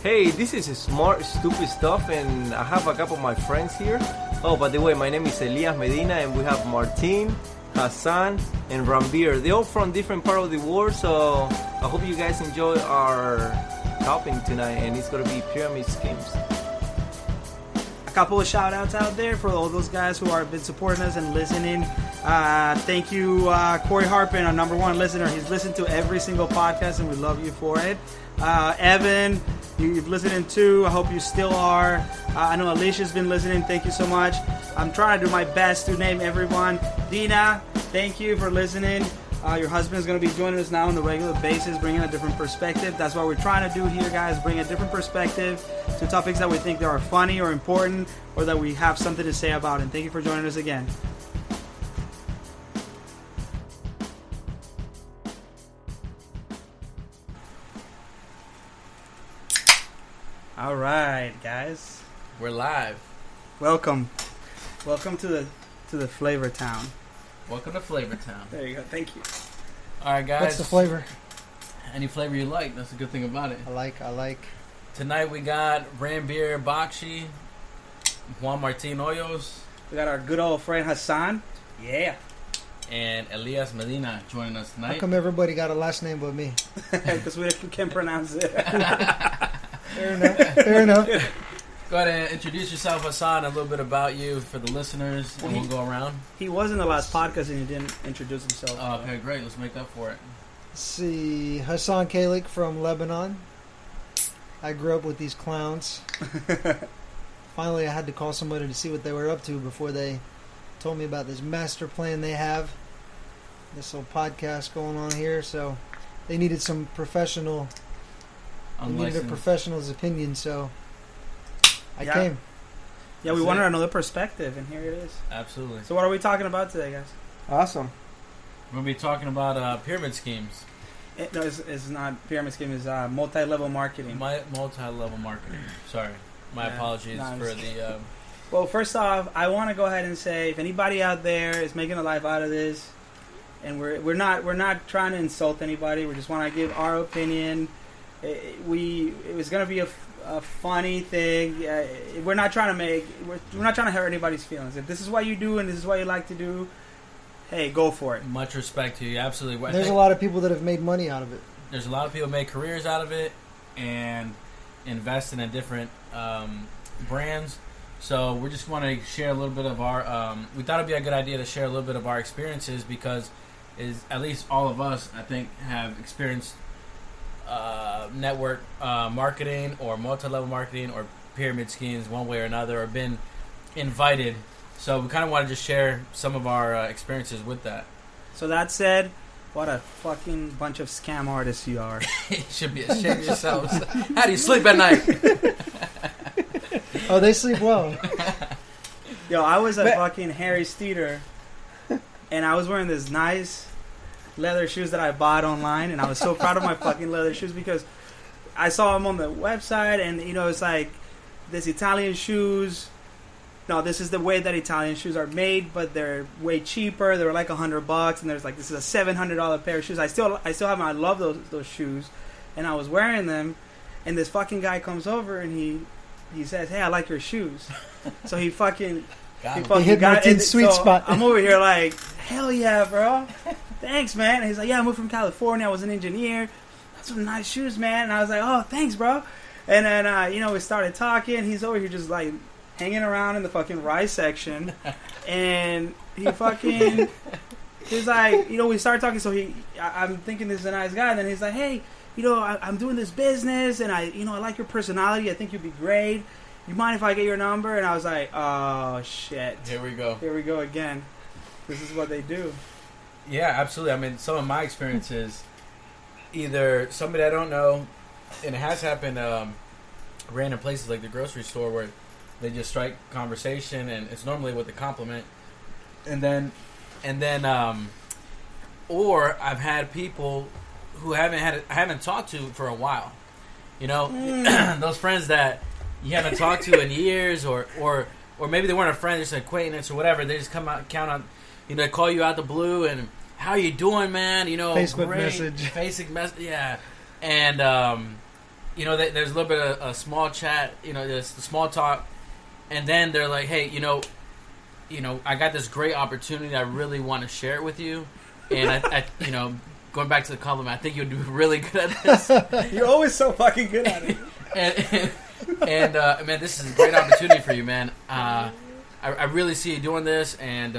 Hey, this is Smart Stupid Stuff, and I have a couple of my friends here. Oh, by the way, my name is Elias Medina, and we have Martin, Hassan, and Rambir. They're all from different part of the world, so I hope you guys enjoy our topic tonight, and it's gonna be pyramid schemes. A couple of shout outs out there for all those guys who have been supporting us and listening. Thank you, Corey Harpin, our number one listener. He's listened to every single podcast, and we love you for it. Evan, you've listened too. I hope you still are. I know Alicia's been listening. Thank you so much. I'm trying to do my best to name everyone. Dina, thank you for listening. Your husband's going to be joining us now on a regular basis, bringing a different perspective. That's what we're trying to do here, guys. Bring a different perspective to topics that we think that are funny or important or that we have something to say about. And thank you for joining us again. All right, guys. We're live. Welcome to the Flavor Town. Welcome to Flavor Town. There you go. Thank you. All right, guys. What's the flavor? Any flavor you like. That's a good thing about it. I like. Tonight we got Rambir Bakshi, Juan Martin Hoyos, We got our good old friend Hassan. Yeah. and Elias Medina joining us How tonight. come everybody got a last name but me? Because we can't pronounce it. Fair enough. Go ahead and introduce yourself, Hassan, a little bit about you for the listeners, and we'll go around. He was in the last podcast and he didn't introduce himself. Oh, okay, great. Let's make up for it. Let's see, Hassan Kalik from Lebanon. I grew up with these clowns. Finally, I had to call somebody to see what they were up to before they told me about this master plan they have. This little podcast going on here, so they needed some professional. They needed a Unlicensed. professional's opinion, so I Yeah. came. Yeah, we That's wanted it. another perspective, and here it is. Absolutely. So what are we talking about today, guys? Awesome. We're going to be talking about pyramid schemes. No, it's not pyramid scheme. It's multi-level marketing. Multi-level marketing. Sorry. My Yeah, apologies no, for it's- the... Well, first off, I want to go ahead and say, if anybody out there is making a life out of this, and we're not trying to insult anybody. We just want to give our opinion. It was gonna be a funny thing. We're not trying to hurt anybody's feelings. If this is what you do and this is what you like to do, hey, go for it. Much respect to you. Absolutely. There's a lot of people that have made money out of it. There's a lot of people make careers out of it and invest in different brands. So we just want to share a little bit of our. We thought it'd be a good idea to share a little bit of our experiences because, at least all of us, I think, have experienced network marketing or multi-level marketing or pyramid schemes one way or another, or been invited. So we kind of want to just share some of our experiences with that. So that said, what a fucking bunch of scam artists you are. You should be ashamed of yourselves. How do you sleep at night? Oh, they sleep well. Yo, I was at fucking Harry's Theater, and I was wearing this nice leather shoes that I bought online, and I was so proud of my fucking leather shoes because I saw them on the website, and it's like this Italian shoes. No, this is the way that Italian shoes are made, but they're way cheaper. They were like $100, and there's like this is a $700 pair of shoes. I still have them. I love those shoes, and I was wearing them, and this fucking guy comes over and he says, "Hey, I like your shoes." So he fucking He hit Martin's sweet spot. I'm over here like, hell yeah, bro. Thanks, man. And he's like, yeah, I moved from California. I was an engineer. That's some nice shoes, man. And I was like, oh, thanks, bro. And then, we started talking. He's over here just like hanging around in the fucking rice section. And he fucking, he's like, we started talking. So I'm thinking this is a nice guy. And then he's like, hey, I'm doing this business and I like your personality. I think you'd be great. You mind if I get your number? And I was like, oh, shit. Here we go. Here we go again. This is what they do. Yeah, absolutely. I mean, some of my experiences, either somebody I don't know, and it has happened random places like the grocery store where they just strike conversation, and it's normally with a compliment. And then, or I've had people who I haven't talked to for a while. Those friends that you haven't talked to in years, or maybe they weren't a friend, just an acquaintance or whatever. They just come out, count on, they call you out the blue and how you doing, man? Facebook great. message. Facebook message, yeah. And there's a little bit of a small chat, there's the small talk, and then they're like, hey, I got this great opportunity. I really want to share it with you, and I going back to the compliment, I think you'll do really good at this. You're always so fucking good at it. and man, this is a great opportunity for you, man. I really see you doing this, and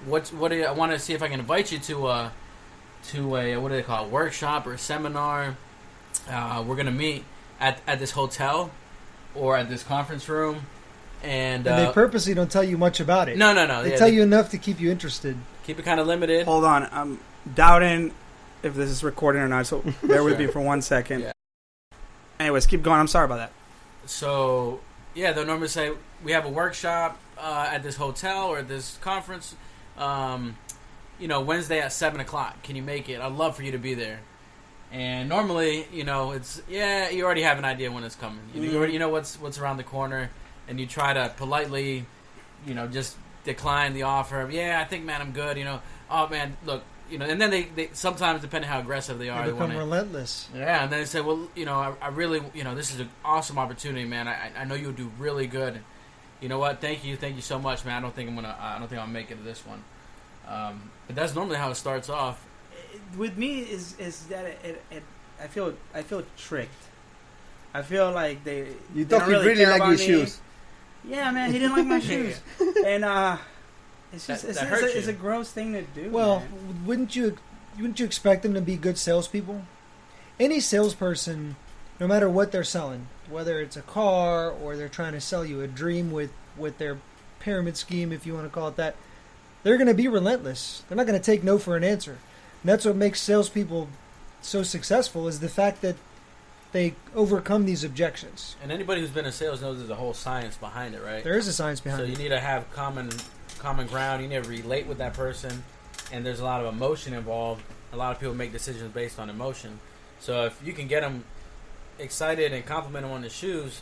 what do you, I want to see if I can invite you to a what do they call it, workshop or a seminar. We're gonna meet at this hotel or at this conference room, and they purposely don't tell you much about it. No. They tell you enough to keep you interested. Keep it kind of limited. Hold on, I'm doubting if this is recording or not, so bear with me for 1 second. Yeah. Anyways, keep going. I'm sorry about that. So, yeah, they'll normally say, we have a workshop at this hotel or at this conference, Wednesday at 7 o'clock. Can you make it? I'd love for you to be there. And normally, it's, you already have an idea when it's coming. You already know what's around the corner, and you try to politely, just decline the offer. I think, man, I'm good. Oh, man, look. And then they sometimes, depending on how aggressive they are, they become relentless. Yeah, and then they say, well, I really, this is an awesome opportunity, man. I know you'll do really good. You know what? Thank you so much, man. I don't think I'll make it to this one. But that's normally how it starts off. With me is that I feel tricked. I feel like you don't really like your shoes. Yeah, man, he didn't like my shoes, and it's just it's a gross thing to do. Well, man. wouldn't you expect them to be good salespeople? Any salesperson, no matter what they're selling, whether it's a car or they're trying to sell you a dream with their pyramid scheme, if you want to call it that, they're going to be relentless. They're not going to take no for an answer. And that's what makes salespeople so successful, is the fact that they overcome these objections. And anybody who's been in sales knows there's a whole science behind it, right? There is a science behind it. So you need to have common ground. You need to relate with that person, and there's a lot of emotion involved. A lot of people make decisions based on emotion. So if you can get them excited and compliment them on the shoes,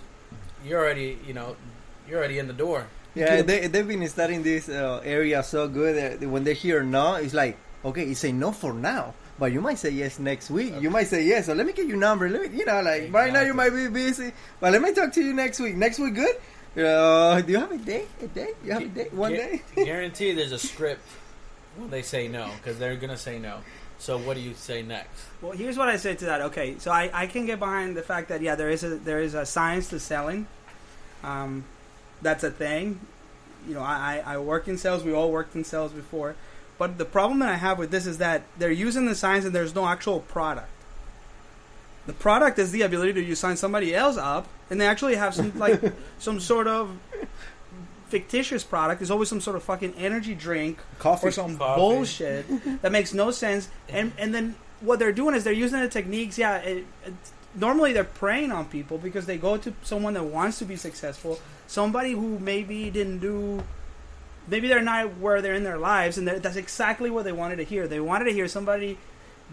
you're already in the door. Yeah, they've been studying this area so good that when they hear no, it's like, okay, you say no for now, but you might say yes next week. Okay. You might say yes, so let me get your number. Exactly. Right now you might be busy, but let me talk to you next week. Next week, good? Do you have a day? You have a day? One day? Guarantee there's a script when they say no, because they're going to say no. So what do you say next? Well, here's what I say to that. Okay, so I can get behind the fact that, there is a science to selling. That's a thing. I work in sales. We all worked in sales before. But the problem that I have with this is that they're using the science and there's no actual product. The product is the ability to sign somebody else up, and they actually have some sort of fictitious product. There's always some sort of fucking energy drink or some bullshit that makes no sense. And then what they're doing is they're using the techniques. Normally they're preying on people because they go to someone that wants to be successful, somebody who maybe they're not where they're in their lives, and that's exactly what they wanted to hear. They wanted to hear somebody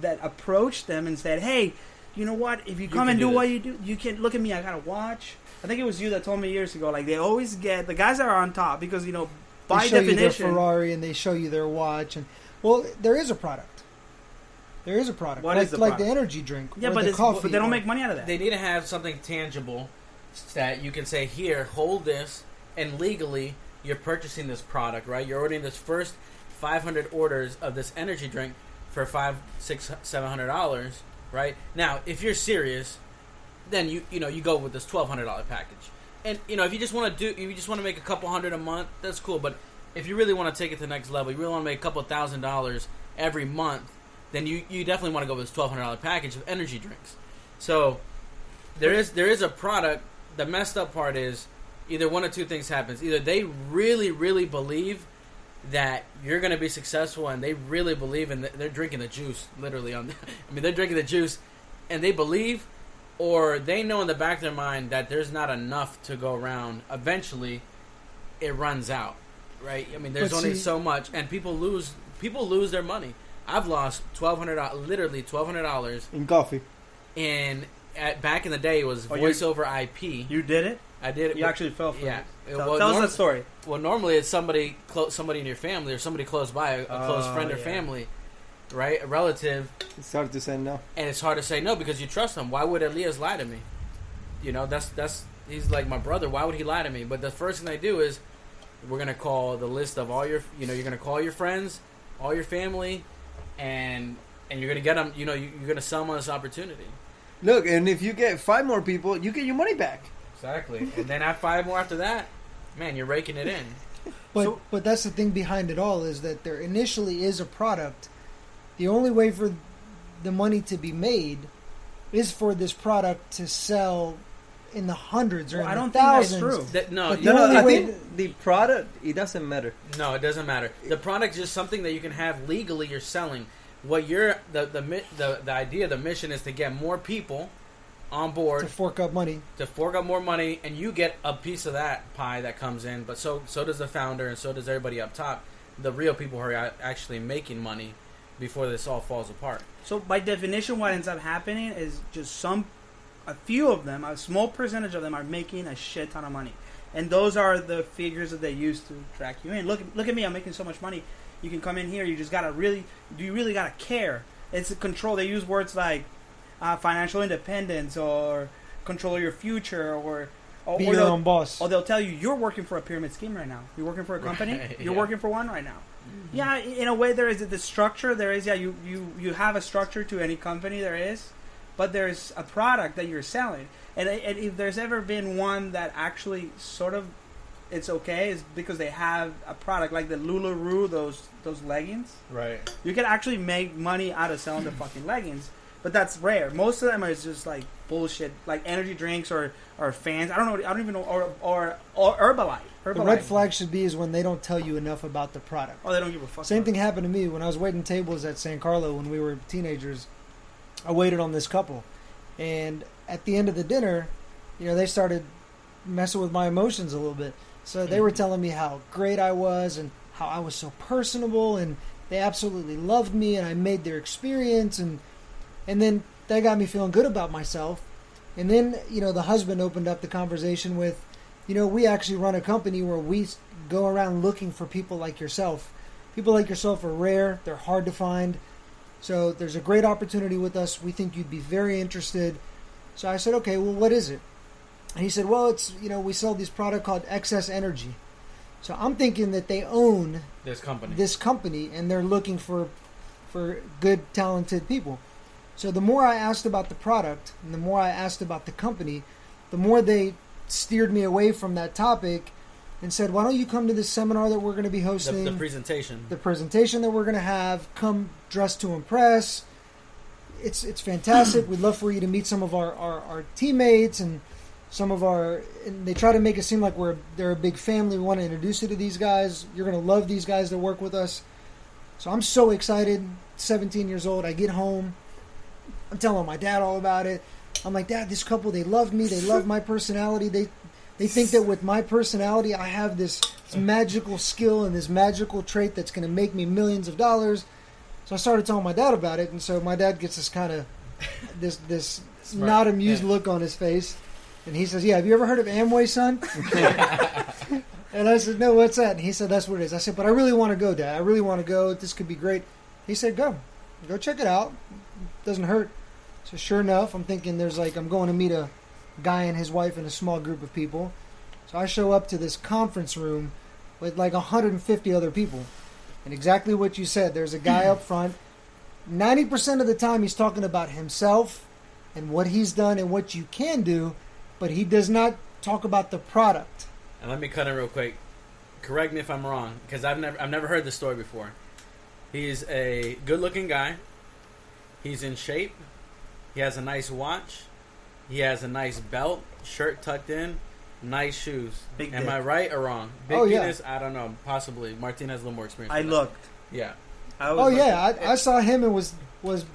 that approached them and said, hey, you know what? If you come and do what you do, you can look at me. I got a watch. I think it was you that told me years ago. Like, they always get the guys that are on top because by they show definition, you their Ferrari and they show you their watch. And there is a product. There is a product. What is the product? product? The energy drink. Yeah, but they don't make money out of that. They need to have something tangible that you can say, here, hold this, and legally you're purchasing this product, right? You're ordering this first 500 orders of this energy drink for $500, $600, $700. Right now, if you're serious, then you go with this $1,200 package. And if you just want to make a couple hundred a month, that's cool. But if you really want to take it to the next level, you really want to make a couple $1,000 every month, then you definitely want to go with this $1,200 package of energy drinks. So there is a product. The messed up part is either one of two things happens. Either they really, really believe that you're going to be successful, and they really believe in they're drinking the juice, literally. They're drinking the juice, and they believe, or they know in the back of their mind that there's not enough to go around. Eventually, it runs out, right? There's only so much, and people lose their money. I've lost literally $1,200 in coffee. And back in the day, it was voice over IP. You did it? I did it. You actually fell for it. Tell us that story. Well, normally it's somebody in your family or somebody close by, a close friend or family. right? A relative, It's hard to say no. and it's hard to say no because you trust him. Why would Elias lie to me? You know, that's he's like my brother. Why would he lie to me? But the first thing they do is we're gonna call the list of all your, you know, you're gonna call your friends, all your family, and you're gonna get them. You know, you're gonna sell them on this opportunity. Look, and if you get 5 more people, you get your money back. Exactly. And then at 5 more after that, man, you're raking it in. But that's the thing behind it all is that there initially is a product. The only way for the money to be made is for this product to sell in the hundreds or in I the don't thousands. think that's true. No, But you- the only I way think the product, it doesn't matter. no, it doesn't matter. The product is just something that you can have legally. You're selling. What you're the idea, the mission is to get more people on board to fork up money. to fork up more money, and you get a piece of that pie that comes in. But so does the founder, and so does everybody up top. The real people who are actually making money before this all falls apart. So by definition, what ends up happening is just a few of them, a small percentage of them, are making a shit ton of money, and those are the figures that they use to track you in. Look at me, I'm making so much money. You can come in here. You just gotta really gotta care. It's a control. They use words like financial independence or control your future or Be your own boss. Or they'll tell you you're working for a pyramid scheme right now. You're working for a company. Right, You're yeah. working for one right now. Yeah, in a way there is the structure. There is you have a structure to any company there is, but there's a product that you're selling. And if there's ever been one that actually sort of it's okay, is because they have a product like the Lularoe, those leggings. Right. You can actually make money out of selling the fucking leggings, but that's rare. Most of them are just like bullshit, like energy drinks or fans. I don't even know, or Herbalife. The red flag should be is when they don't tell you enough about the product. Oh, they don't give a fuck. Same about thing happened to me when I was waiting tables at San Carlo when we were teenagers. I waited on this couple, and at the end of the dinner, you know, they started messing with my emotions a little bit. So they were telling me how great I was and how I was so personable, and they absolutely loved me, and I made their experience, and then that got me feeling good about myself. And then, you know, the husband opened up the conversation with, you know, we actually run a company where we go around looking for people like yourself. People like yourself are rare. They're hard to find. So there's a great opportunity with us. We think you'd be very interested. So I said, okay, well, what is it? And he said, well, it's, you know, we sell this product called Excess Energy. So I'm thinking that they own This company. and they're looking for good, talented people. So the more I asked about the product and the more I asked about the company, the more they steered me away from that topic and said, why don't you come to this seminar that we're going to be hosting? The presentation. The presentation that we're going to have. Come dressed to impress. It's fantastic. We'd love for you to meet some of our teammates and some of and they try to make it seem like they're a big family. We want to introduce you to these guys. You're going to love these guys that work with us. So I'm so excited. 17 years old. I get home. I'm telling my dad all about it. I'm like, Dad, this couple, they love me. They love my personality. They think that with my personality, I have this magical skill and this magical trait that's going to make me millions of dollars. So I started telling my dad about it. And so my dad gets this kind of, this not amused look on his face. And he says, yeah, have you ever heard of Amway, son? And I said, no, what's that? And he said, that's what it is. I said, but I really want to go, Dad. I really want to go. This could be great. He said, go check it out. Doesn't hurt. So sure enough, I'm thinking I'm going to meet a guy and his wife and a small group of people. So I show up to this conference room with like 150 other people. And exactly what you said, there's a guy up front. 90% of the time he's talking about himself and what he's done and what you can do, but he does not talk about the product. And let me cut in real quick. Correct me if I'm wrong, because I've never heard this story before. He's a good-looking guy. He's in shape. He has a nice watch. He has a nice belt, shirt tucked in, nice shoes. Big Am dick. I right or wrong? Big Oh, yeah. penis? I don't know. Possibly. Martin has a little more experience. I than that. looked. Yeah. I I saw him and was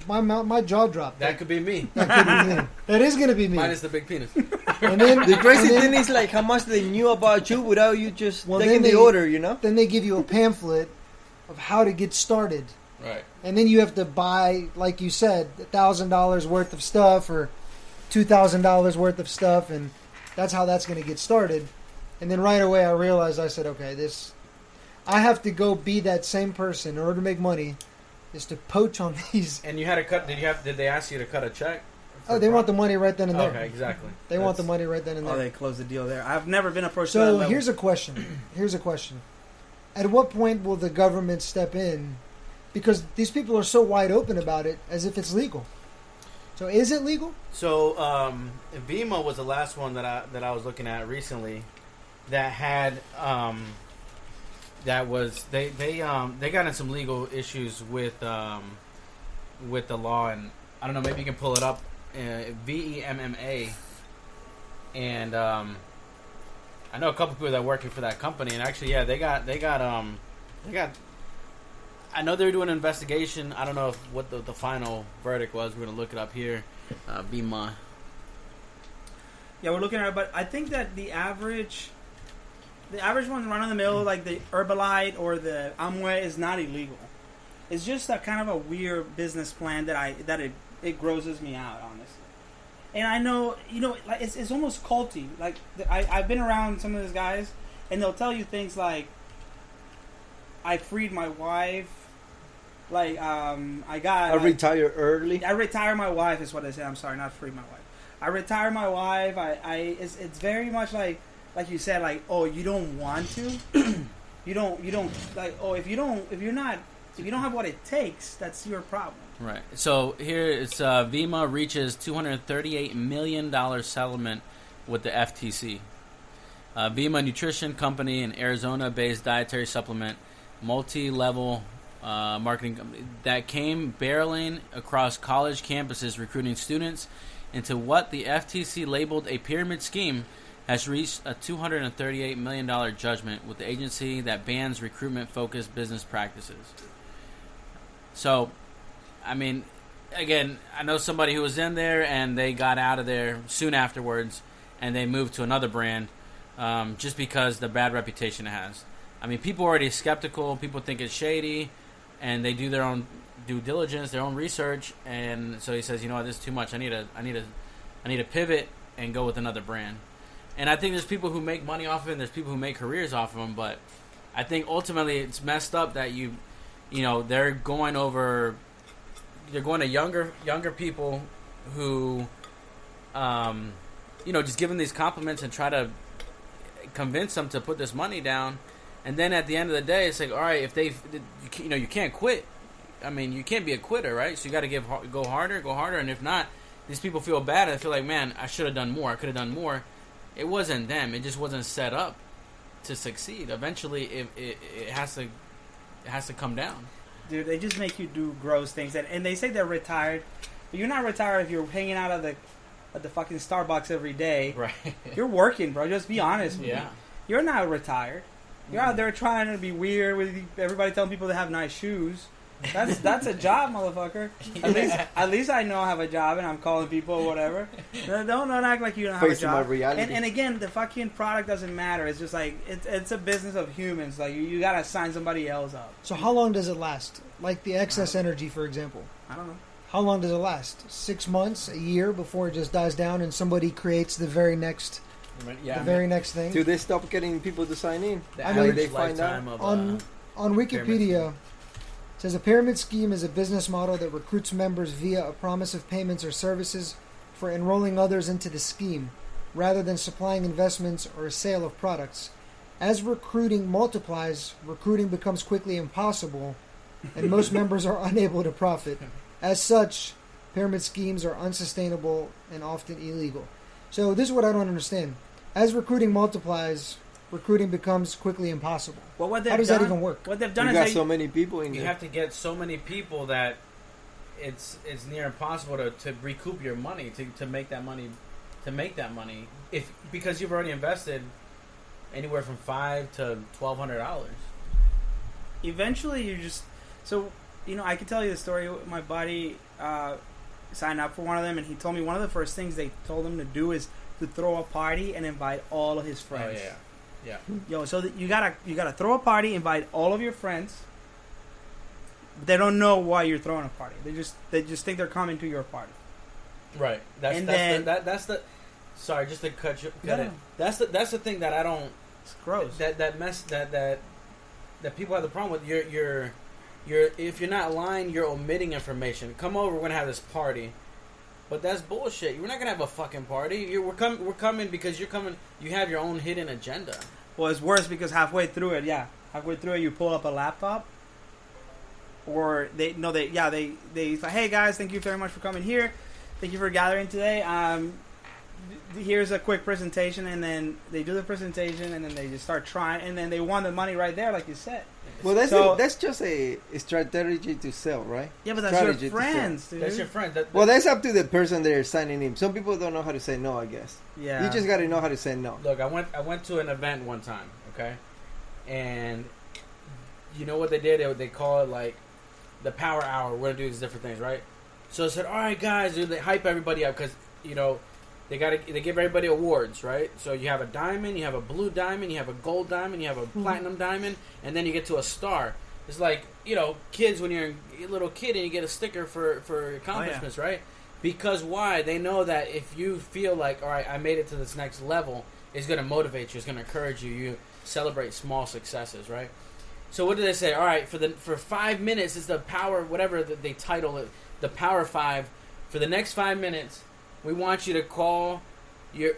my jaw dropped. That could be me. That could be me. That is going to be me. Minus the big penis. And then The crazy thing is like how much they knew about you without you just taking then the order, you know? Then they give you a pamphlet of how to get started. Right. And then you have to buy, like you said, $1,000 worth of stuff or $2,000 worth of stuff, and that's how that's going to get started. And then right away I realized, I said, okay, I have to go be that same person in order to make money is to poach on these. And you had to cut. Did they ask you to cut a check? Oh, they want the money right then and there. Okay, exactly. They want the money right then and there. Oh, they close the deal there. I've never been approached. So to that here's a question. At what point will the government step in? Because these people are so wide open about it, as if it's legal. So is it legal? So Vima was the last one that I was looking at recently, that had that was they got in some legal issues with the law, and I don't know, maybe you can pull it up, VEMMA, and I know a couple people that are working for that company, and actually, yeah, they got. I know they're doing an investigation. I don't know what the final verdict was. We're gonna look it up here. Vima. Yeah, we're looking at it, but I think that the average one run of the mill, like the Herbalife or the Amway, is not illegal. It's just a kind of a weird business plan that it grosses me out, honestly. And I know, like it's almost culty. Like I've been around some of these guys, and they'll tell you things like, "I freed my wife." Like I retire early. I retire my wife is what they say. I'm sorry, not free my wife. I retire my wife. It's very much like you said, like, oh, you don't want to. you don't like, oh, if you don't have what it takes, that's your problem. Right. So here it's Vima reaches $238 million settlement with the FTC. Vima Nutrition Company, an Arizona-based dietary supplement, multi-level marketing company that came barreling across college campuses recruiting students into what the FTC labeled a pyramid scheme, has reached a $238 million judgment with the agency that bans recruitment-focused business practices. So, I mean, again, I know somebody who was in there and they got out of there soon afterwards and they moved to another brand just because the bad reputation it has. I mean, people are already skeptical. People think it's shady, and they do their own due diligence, their own research, and so he says, you know what, this is too much. I need to pivot and go with another brand. And I think there's people who make money off of it, and there's people who make careers off of them, but I think ultimately it's messed up that they're going to younger people who, just give them these compliments and try to convince them to put this money down. And then at the end of the day, it's like, all right, if you can't quit. I mean, you can't be a quitter, right? So you got to go harder. And if not, these people feel bad and feel like, man, I should have done more. I could have done more. It wasn't them. It just wasn't set up to succeed. Eventually, it has to come down. Dude, they just make you do gross things. And they say they're retired. But you're not retired if you're hanging out at the fucking Starbucks every day. Right. You're working, bro. Just be honest with me. Yeah. You're not retired. You're out there trying to be weird with everybody telling people they have nice shoes. That's a job, motherfucker. At least I know I have a job and I'm calling people or whatever. Don't act like you don't have a job. My reality. And again, the fucking product doesn't matter. It's just like it's a business of humans. Like you gotta sign somebody else up. So how long does it last? Like the excess energy, for example. I don't know. How long does it last? 6 months, a year before it just dies down and somebody creates the very next next thing? Do they stop getting people to sign in? I mean, they find out on Wikipedia. It says a pyramid scheme is a business model that recruits members via a promise of payments or services for enrolling others into the scheme, rather than supplying investments or a sale of products. As recruiting multiplies, recruiting becomes quickly impossible, and most members are unable to profit. As such, pyramid schemes are unsustainable and often illegal. So this is what I don't understand. As recruiting multiplies, recruiting becomes quickly impossible. Well, how does that even work? What they've done you is got so many people in there. You have to get so many people that it's near impossible to recoup your money to make that money because you've already invested anywhere from $500 to $1,200. Eventually, I can tell you the story. My buddy signed up for one of them, and he told me one of the first things they told him to do is to throw a party and invite all of his friends. Oh, yeah. Yo, so you gotta throw a party, invite all of your friends. They don't know why you're throwing a party. They just think they're coming to your party. Right. That's the. Sorry, just to cut it. That's the thing that I don't. It's gross. That people have the problem with. if you're not lying, you're omitting information. Come over, we're gonna have this party, but that's bullshit. We're not gonna have a fucking party. We're coming because you're coming. You have your own hidden agenda. Well, it's worse because halfway through it, you pull up a laptop, or they say, hey guys, thank you very much for coming here. Thank you for gathering today. Here's a quick presentation, and then they do the presentation, and then they just start trying, and then they want the money right there, like you said. Well, that's just a strategy to sell, right? Yeah, but that's your friends, dude. That's your friend. Well, that's up to the person they're signing in. Some people don't know how to say no, I guess. Yeah. You just got to know how to say no. Look, I went to an event one time, okay? And you know what they did? They call it like the power hour. We're going to do these different things, right? So I said, all right, guys, dude, they hype everybody up because, you know, they give everybody awards, right? So you have a diamond, you have a blue diamond, you have a gold diamond, you have a platinum diamond, and then you get to a star. It's like, you know, kids when you're a little kid and you get a sticker for accomplishments, right? Because why? They know that if you feel like, all right, I made it to this next level, it's going to motivate you, it's going to encourage you. You celebrate small successes, right? So what do they say? All right, for 5 minutes, it's the power, whatever they title it, the Power 5. For the next 5 minutes, we want you to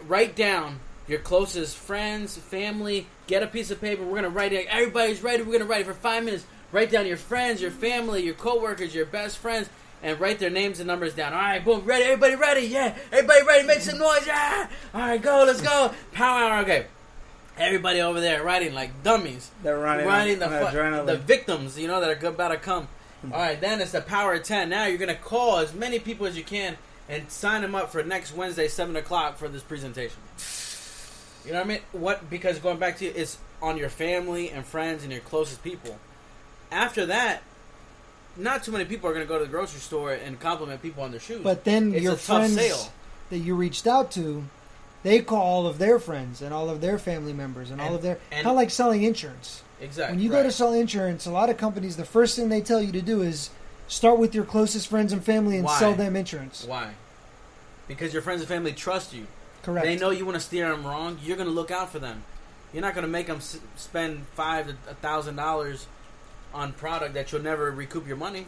write down your closest friends, family, get a piece of paper. We're going to write it. Everybody's ready. We're going to write it for 5 minutes. Write down your friends, your family, your coworkers, your best friends, and write their names and numbers down. All right, boom, ready. Everybody ready? Yeah. Everybody ready? Make some noise. Yeah. All right, go. Let's go. Power hour. Okay. Everybody over there writing like dummies. They're running the victims, you know, that are about to come. All right, then it's the power of 10. Now you're going to call as many people as you can and sign them up for next Wednesday, 7 o'clock for this presentation. You know what I mean? Because going back to it's on your family and friends and your closest people. After that, not too many people are going to go to the grocery store and compliment people on their shoes. But then it's your a tough friends sale. That you reached out to, they call all of their friends and all of their family members and all of their... Kind of like selling insurance. Exactly. When you go to sell insurance, a lot of companies, the first thing they tell you to do is start with your closest friends and family and sell them insurance. Why? Because your friends and family trust you. Correct. They know you want to steer them wrong. You're going to look out for them. You're not going to make them spend $5,000 to $1,000 on product that you'll never recoup your money.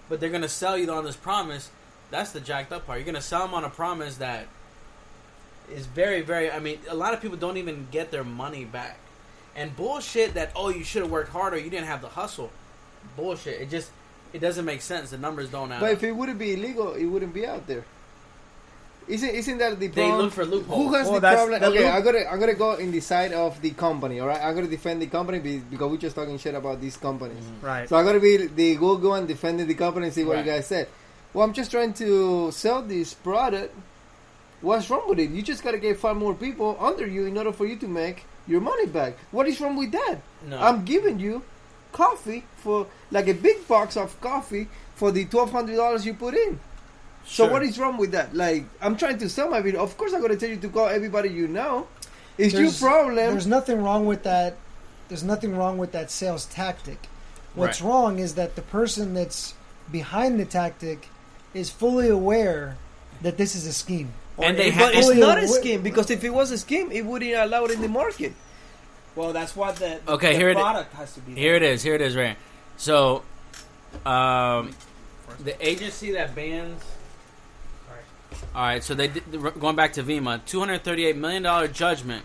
But they're going to sell you on this promise. That's the jacked up part. You're going to sell them on a promise that is very, very... I mean, a lot of people don't even get their money back. And bullshit that, oh, you should have worked harder. You didn't have the hustle. Bullshit. It doesn't make sense. The numbers don't add up. But if it wouldn't be illegal, it wouldn't be out there. Isn't that the problem? They look for loopholes. Who has the problem? Okay, I'm gonna go in the side of the company. All right, I'm gonna defend the company because we're just talking shit about these companies. Mm-hmm. Right. So I'm gonna be the go and defending the company and see what you guys said. Well, I'm just trying to sell this product. What's wrong with it? You just gotta get 5 more people under you in order for you to make your money back. What is wrong with that? No. I'm giving you coffee for like a big box of coffee for the $1,200 you put in. So what is wrong with that? Like, I'm trying to sell my video. Of course I'm going to tell you to call everybody you know. It's your problem. There's nothing wrong with that. There's nothing wrong with that sales tactic. What's wrong is that the person that's behind the tactic is fully aware that this is a scheme. But it's not a scheme, because if it was a scheme, it wouldn't allow it in the market. Well, that's what the product has to be. Here it is, right here. So, the agency that bans... All right, so going back to Vima, $238 million judgment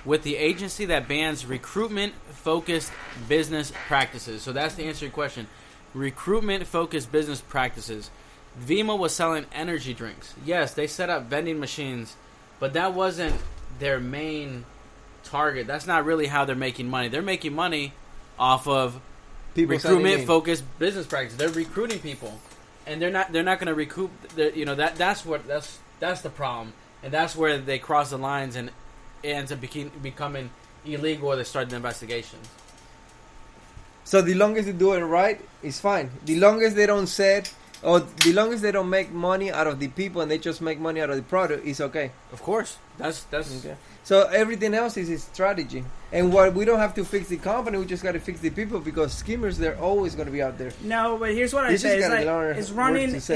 with the agency that bans recruitment-focused business practices. So that's the answer to your question. Recruitment-focused business practices. Vima was selling energy drinks. Yes, they set up vending machines, but that wasn't their main target. That's not really how they're making money. They're making money off of recruitment-focused business practices. They're recruiting people. And they're not going to recoup. You know that's the problem, and that's where they cross the lines and it ends up becoming illegal. Or they start the investigations. So the longest they do it right is fine. The longest they don't set, or the longest they don't make money out of the people and they just make money out of the product, is okay. Of course, that's okay. So everything else is a strategy, and what we don't have to fix the company, we just got to fix the people, because schemers, they're always going to be out there. No, but here's what I say: it's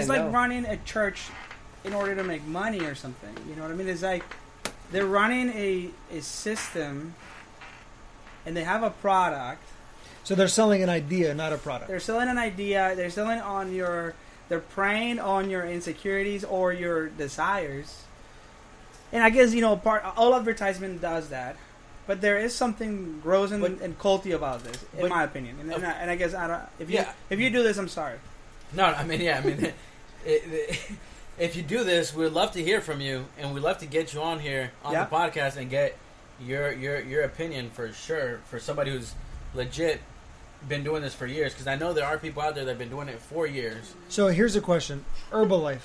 like running a church in order to make money or something. You know what I mean? It's like they're running a system, and they have a product. So they're selling an idea, not a product. They're selling an idea. They're selling on your. They're preying on your insecurities or your desires. And I guess all advertisement does that, but there is something gross and culty about this, in my opinion. And I guess I don't. If you do this, I'm sorry. No, I mean, if you do this, we'd love to hear from you, and we'd love to get you on here on the podcast and get your opinion for sure. For somebody who's legit been doing this for years, because I know there are people out there that have been doing it for years. So here's a question: Herbalife.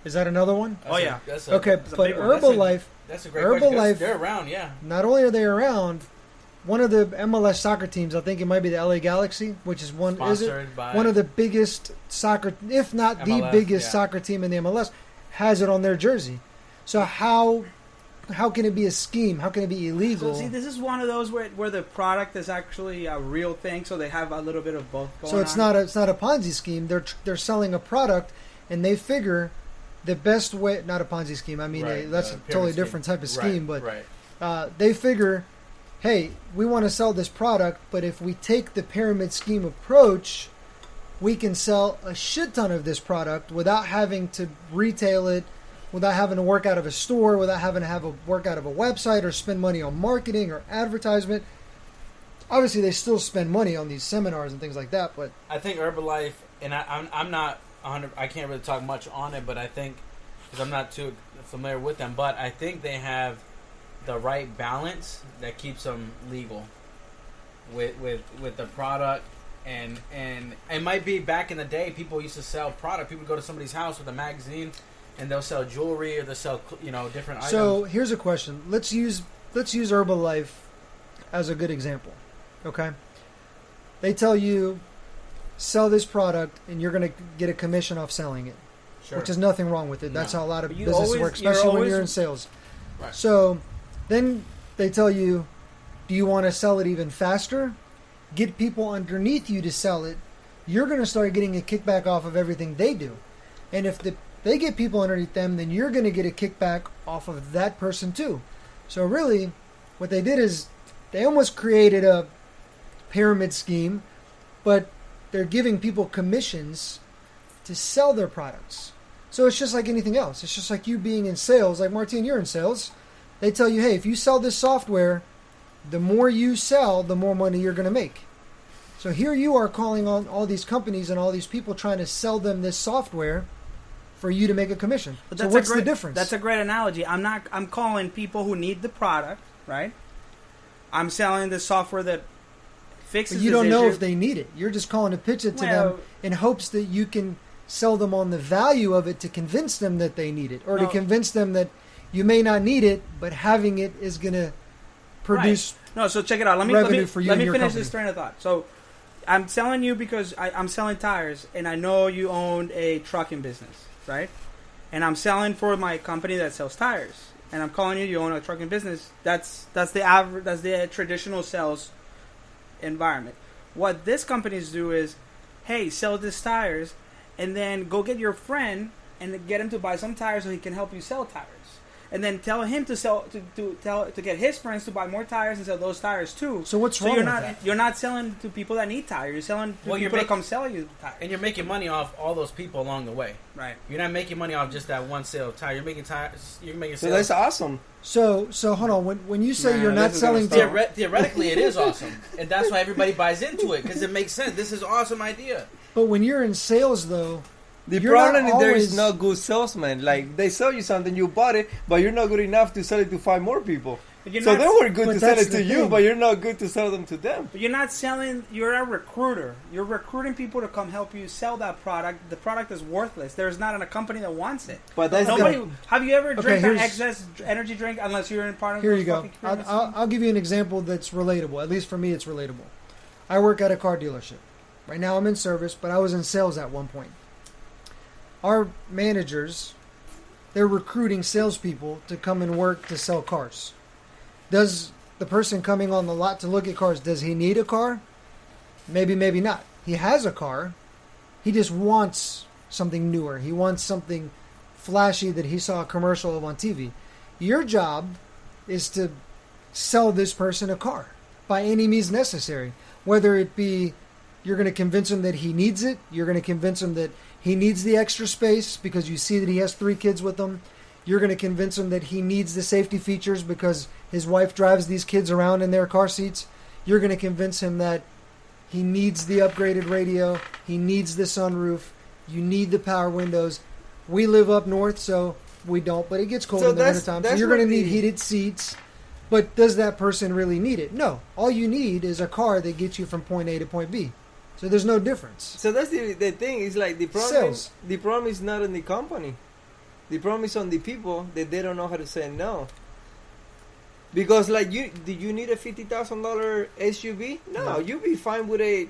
Is that another one? That's but Herbalife. That's a great question. Herbalife. They're around, yeah. Not only are they around, one of the MLS soccer teams, I think it might be the LA Galaxy, which is one of the biggest soccer, if not the biggest soccer team in the MLS, has it on their jersey. So how can it be a scheme? How can it be illegal? So see, this is one of those where the product is actually a real thing, so they have a little bit of both going on. So it's not a Ponzi scheme. They're selling a product, and they figure the best way, not a Ponzi scheme. I mean, that's a totally different type of scheme, but they figure, hey, we want to sell this product, but if we take the pyramid scheme approach, we can sell a shit ton of this product without having to retail it, without having to work out of a store, without having to work out of a website or spend money on marketing or advertisement. Obviously, they still spend money on these seminars and things like that, but I think Herbalife, and I'm not 100. I can't really talk much on it, but I think because I'm not too familiar with them, but I think they have the right balance that keeps them legal with the product. And it might be back in the day, people used to sell product. People would go to somebody's house with a magazine, and they'll sell jewelry or they'll sell different items. So here's a question. Let's use Herbalife as a good example. Okay, they tell you sell this product and you're going to get a commission off selling it, which is nothing wrong with it. That's how a lot of businesses work, especially when you're in sales. Right. So then they tell you, do you want to sell it even faster? Get people underneath you to sell it. You're going to start getting a kickback off of everything they do. And if they get people underneath them, then you're going to get a kickback off of that person too. So really, what they did is they almost created a pyramid scheme, but they're giving people commissions to sell their products. So it's just like anything else. It's just like you being in sales. Like, Martin, you're in sales. They tell you, hey, if you sell this software, the more you sell, the more money you're going to make. So here you are calling on all these companies and all these people trying to sell them this software for you to make a commission. But so what's the difference? That's a great analogy. I'm calling people who need the product, right? I'm selling the software that fixes. But you don't know if they need it. You're just calling to pitch it to them in hopes that you can sell them on the value of it to convince them that they need it, or to convince them that you may not need it, but having it is going to produce. Right. No, so check it out. Let me finish this train of thought. So I'm selling you because I'm selling tires, and I know you own a trucking business, right? And I'm selling for my company that sells tires, and I'm calling you own a trucking business. That's the average. That's the traditional sales environment. What this companies do is, hey, sell these tires, and then go get your friend and get him to buy some tires so he can help you sell tires. And then tell him to get his friends to buy more tires and sell those tires too. So what's wrong with that? You're not selling to people that need tires. You're selling to people that come sell you tires. And you're making money off all those people along the way. Right. You're not making money off just that one sale of tire. You're making tires. You're making sales. So that's awesome. So hold on. When you say you're not selling, theoretically it is awesome, and that's why everybody buys into it because it makes sense. This is an awesome idea. But when you're in sales, though. The problem is there is no good salesman. Like, they sell you something, you bought it, but you're not good enough to sell it to 5 more people. So they were good to sell it to you, but you're not good to sell them to them. But you're not selling, you're a recruiter. You're recruiting people to come help you sell that product. The product is worthless. There's not a company that wants it. But that's have you ever drank an excess energy drink unless you're in part of Here you go. I'll give you an example that's relatable. At least for me, it's relatable. I work at a car dealership. Right now I'm in service, but I was in sales at one point. Our managers, they're recruiting salespeople to come and work to sell cars. Does the person coming on the lot to look at cars, does he need a car? Maybe, maybe not. He has a car. He just wants something newer. He wants something flashy that he saw a commercial of on TV. Your job is to sell this person a car. by any means necessary. Whether it be you're going to convince him that he needs it, you're going to convince him that he needs the extra space because you see that he has 3 kids with him. You're going to convince him that he needs the safety features because his wife drives these kids around in their car seats. You're going to convince him that he needs the upgraded radio, he needs the sunroof, you need the power windows. We live up north, so we don't, but it gets cold in the wintertime. So you're going to need heated seats. But does that person really need it? No. All you need is a car that gets you from point A to point B. So there's no difference. So that's the thing. It's like the problem is not on the company. The problem is on the people that they don't know how to say no. Because like do you need a $50,000 SUV? No, you'll be fine with a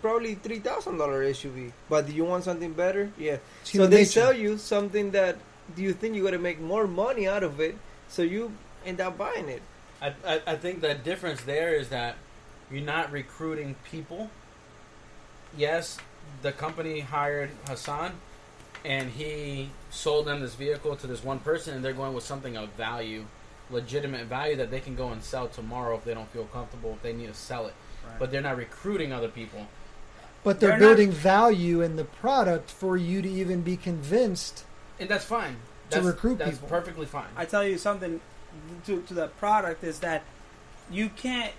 probably $3,000 SUV. But do you want something better? Yeah. So they sell you something that do you think you're gonna make more money out of it? So you end up buying it. I think the difference there is that you're not recruiting people. Yes, the company hired Hassan, and he sold them this vehicle to this one person, and they're going with something of value, legitimate value that they can go and sell tomorrow if they don't feel comfortable, if they need to sell it. Right. But they're not recruiting other people. But they're building value in the product for you to even be convinced. And that's fine. To recruit people. That's perfectly fine. I tell you something to the product is that you can't,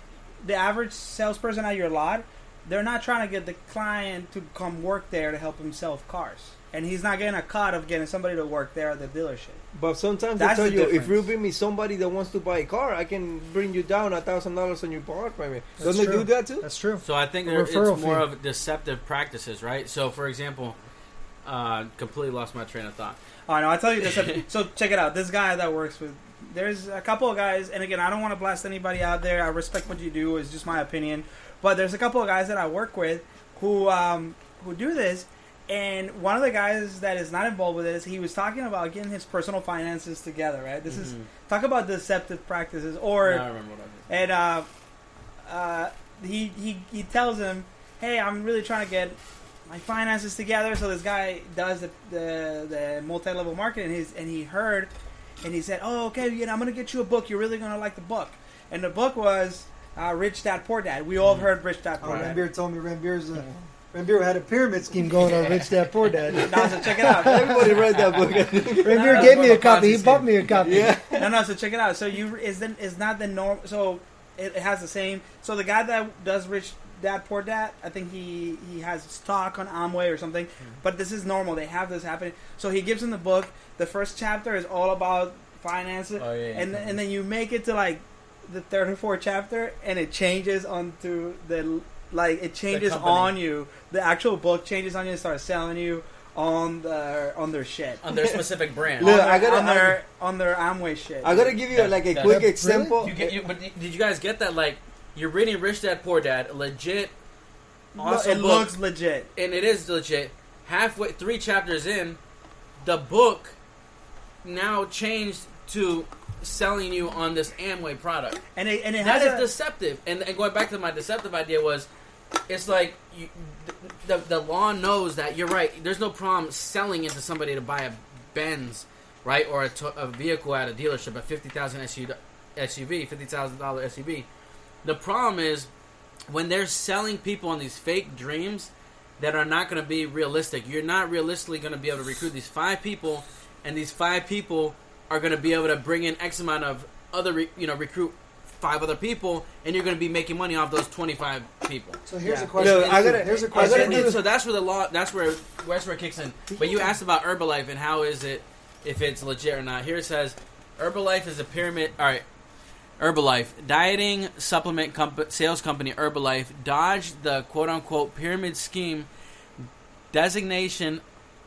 the average salesperson at your lot, they're not trying to get the client to come work there to help him sell cars. And he's not getting a cut of getting somebody to work there at the dealership. But sometimes they tell you, if you bring me somebody that wants to buy a car, I can bring you down $1,000 on your car payment. Don't they do that too? That's true. So I think it's more of deceptive practices, right? So for example, completely lost my train of thought. Oh no, I tell you this. So check it out. This guy that works with, there's a couple of guys, and again, I don't want to blast anybody out there. I respect what you do. It's just my opinion. But there's a couple of guys that I work with who do this, and one of the guys that is not involved with this, he was talking about getting his personal finances together. Right? This is talk about deceptive practices. Or I remember what I did. And he tells him, "Hey, I'm really trying to get my finances together." So this guy does the multi-level marketing, and he heard, and he said, "Oh, okay, I'm going to get you a book. You're really going to like the book." And the book was Rich Dad Poor Dad. We all heard Rich Dad Poor Dad. Ranbir told me Ranbir had a pyramid scheme going on Rich Dad Poor Dad. No, so check it out. Everybody read that book. Ranbir gave me a copy. He bought me a copy. Yeah. No, so check it out. So it's not the norm. So it has the same. So the guy that does Rich Dad Poor Dad, I think he has stock on Amway or something. But this is normal. They have this happening. So he gives him the book. The first chapter is all about finances, and then you make it to like the third or fourth chapter, and it changes onto it changes on you. The actual book changes on you and starts selling you on their shit, on their specific brand. Look, on their Amway shit. I gotta give you a quick example. But did you guys get that? Like, you're reading Rich Dad Poor Dad, legit. Awesome it book, looks legit, and it is legit. Halfway, 3 chapters in, the book now changed to selling you on this Amway product, and it that is deceptive. And going back to my deceptive idea was, it's like the law knows that you're right. There's no problem selling into somebody to buy a Benz, right, or a vehicle at a dealership, a $50,000 SUV, $50,000 SUV. The problem is when they're selling people on these fake dreams that are not going to be realistic. You're not realistically going to be able to recruit these 5 people, and these 5 people are going to be able to bring in X amount of other, recruit 5 other people, and you're going to be making money off those 25 people. So here's a question. Here's a question. So that's where the law, that's where it kicks in. But you asked about Herbalife and how is it, if it's legit or not. Here it says, Herbalife is a pyramid. All right. Herbalife, dieting supplement sales company Herbalife dodged the quote-unquote pyramid scheme designation